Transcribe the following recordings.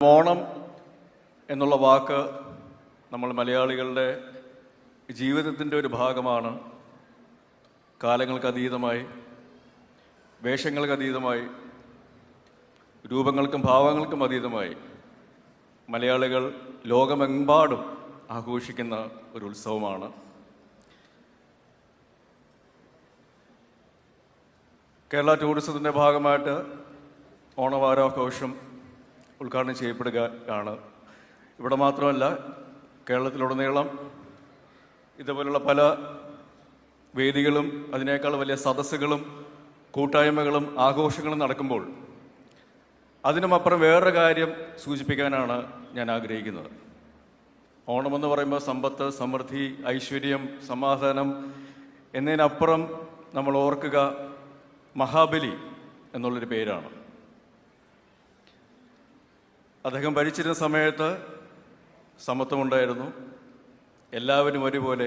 ഓണം എന്നുള്ള വാക്ക് നമ്മൾ മലയാളികളുടെ ജീവിതത്തിൻ്റെ ഒരു ഭാഗമാണ്. കാലങ്ങൾക്ക് അതീതമായി, വേഷങ്ങൾക്ക് അതീതമായി, രൂപങ്ങൾക്കും ഭാവങ്ങൾക്കും അതീതമായി മലയാളികൾ ലോകമെമ്പാടും ആഘോഷിക്കുന്ന ഒരു ഉത്സവമാണ്. കേരള ടൂറിസത്തിൻ്റെ ഭാഗമായിട്ട് ഓണവാരാഘോഷം ഉദ്ഘാടനം ചെയ്യപ്പെടുകയാണ്. ഇവിടെ മാത്രമല്ല, കേരളത്തിലുടനീളം ഇതുപോലുള്ള പല വേദികളും അതിനേക്കാൾ വലിയ സദസ്സുകളും കൂട്ടായ്മകളും ആഘോഷങ്ങളും നടക്കുമ്പോൾ അതിനുമപ്പുറം വേറൊരു കാര്യം സൂചിപ്പിക്കാനാണ് ഞാൻ ആഗ്രഹിക്കുന്നത്. ഓണമെന്ന് പറയുമ്പോൾ സമ്പത്ത്, സമൃദ്ധി, ഐശ്വര്യം, സമാധാനം എന്നതിനപ്പുറം നമ്മൾ ഓർക്കുക മഹാബലി എന്നുള്ളൊരു പേരാണ്. അദ്ദേഹം ഭരിച്ചിരുന്ന സമയത്ത് സമത്വമുണ്ടായിരുന്നു. എല്ലാവരും ഒരുപോലെ,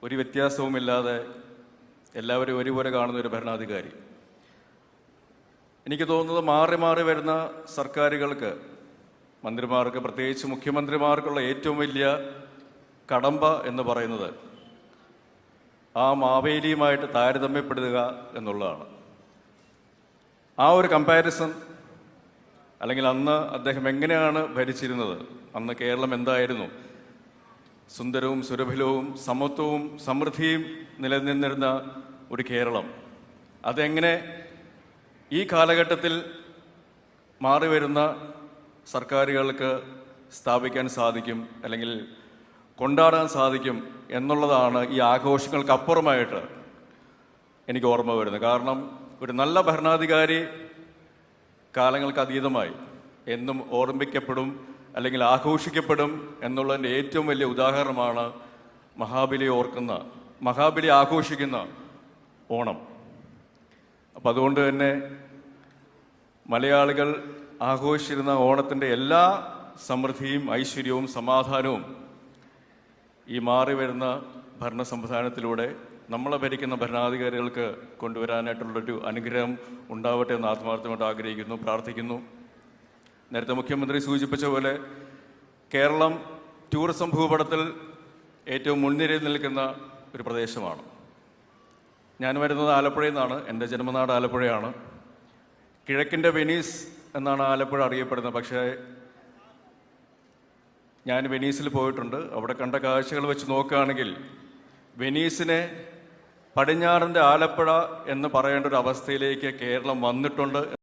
ഒരു വ്യത്യാസവുമില്ലാതെ എല്ലാവരും ഒരുപോലെ കാണുന്ന ഒരു ഭരണാധികാരി. എനിക്ക് തോന്നുന്നത് മാറി മാറി വരുന്ന സർക്കാരുകൾക്ക്, മന്ത്രിമാർക്ക്, പ്രത്യേകിച്ച് മുഖ്യമന്ത്രിമാർക്കുള്ള ഏറ്റവും വലിയ കടമ്പ എന്ന് പറയുന്നത് ആ മാവേലിയുമായിട്ട് താരതമ്യപ്പെടുത്തുക എന്നുള്ളതാണ്. ആ ഒരു കമ്പാരിസൺ, അല്ലെങ്കിൽ അന്ന് അദ്ദേഹം എങ്ങനെയാണ് ഭരിച്ചിരുന്നത്, അന്ന് കേരളം എന്തായിരുന്നു, സുന്ദരവും സുരഭിലവും സമത്വവും സമൃദ്ധിയും നിലനിന്നിരുന്ന ഒരു കേരളം, അതെങ്ങനെ ഈ കാലഘട്ടത്തിൽ മാറി വരുന്ന സർക്കാരുകൾക്ക് സ്ഥാപിക്കാൻ സാധിക്കും, അല്ലെങ്കിൽ കൊണ്ടാടാൻ സാധിക്കും എന്നുള്ളതാണ് ഈ ആഘോഷങ്ങൾക്കപ്പുറമായിട്ട് എനിക്ക് ഓർമ്മ വരുന്നത്. കാരണം ഒരു നല്ല ഭരണാധികാരി കാലങ്ങൾക്ക് അതീതമായി എന്നും ഓർമ്മിക്കപ്പെടും, അല്ലെങ്കിൽ ആഘോഷിക്കപ്പെടും എന്നുള്ളതിൻ്റെ ഏറ്റവും വലിയ ഉദാഹരണമാണ് മഹാബലി ആഘോഷിക്കുന്ന ഓണം. അപ്പം അതുകൊണ്ട് തന്നെ മലയാളികൾ ആഘോഷിച്ചിരുന്ന ഓണത്തിൻ്റെ എല്ലാ സമൃദ്ധിയും ഐശ്വര്യവും സമാധാനവും ഈ മാറി വരുന്ന ഭരണ സംവിധാനത്തിലൂടെ നമ്മളെ ഭരിക്കുന്ന ഭരണാധികാരികൾക്ക് കൊണ്ടുവരാനായിട്ടുള്ളൊരു അനുഗ്രഹം ഉണ്ടാവട്ടെ എന്ന് ആത്മാർത്ഥമായിട്ട് ആഗ്രഹിക്കുന്നു, പ്രാർത്ഥിക്കുന്നു. നേരത്തെ മുഖ്യമന്ത്രി സൂചിപ്പിച്ച പോലെ കേരളം ടൂറിസം ഭൂപടത്തിൽ ഏറ്റവും മുൻനിരയിൽ നിൽക്കുന്ന ഒരു പ്രദേശമാണ്. ഞാൻ വരുന്നത് ആലപ്പുഴയിൽ നിന്നാണ്. എൻ്റെ ജന്മനാട് ആലപ്പുഴയാണ്. കിഴക്കിൻ്റെ വെനീസ് എന്നാണ് ആലപ്പുഴ അറിയപ്പെടുന്നത്. പക്ഷേ ഞാൻ വെനീസിൽ പോയിട്ടുണ്ട്. അവിടെ കണ്ട കാഴ്ചകൾ വെച്ച് നോക്കുകയാണെങ്കിൽ വെനീസിനെ പടിഞ്ഞാറിൻ്റെ ആലപ്പുഴ എന്ന് പറയേണ്ട ഒരു അവസ്ഥയിലേക്ക് കേരളം വന്നിട്ടുണ്ട്.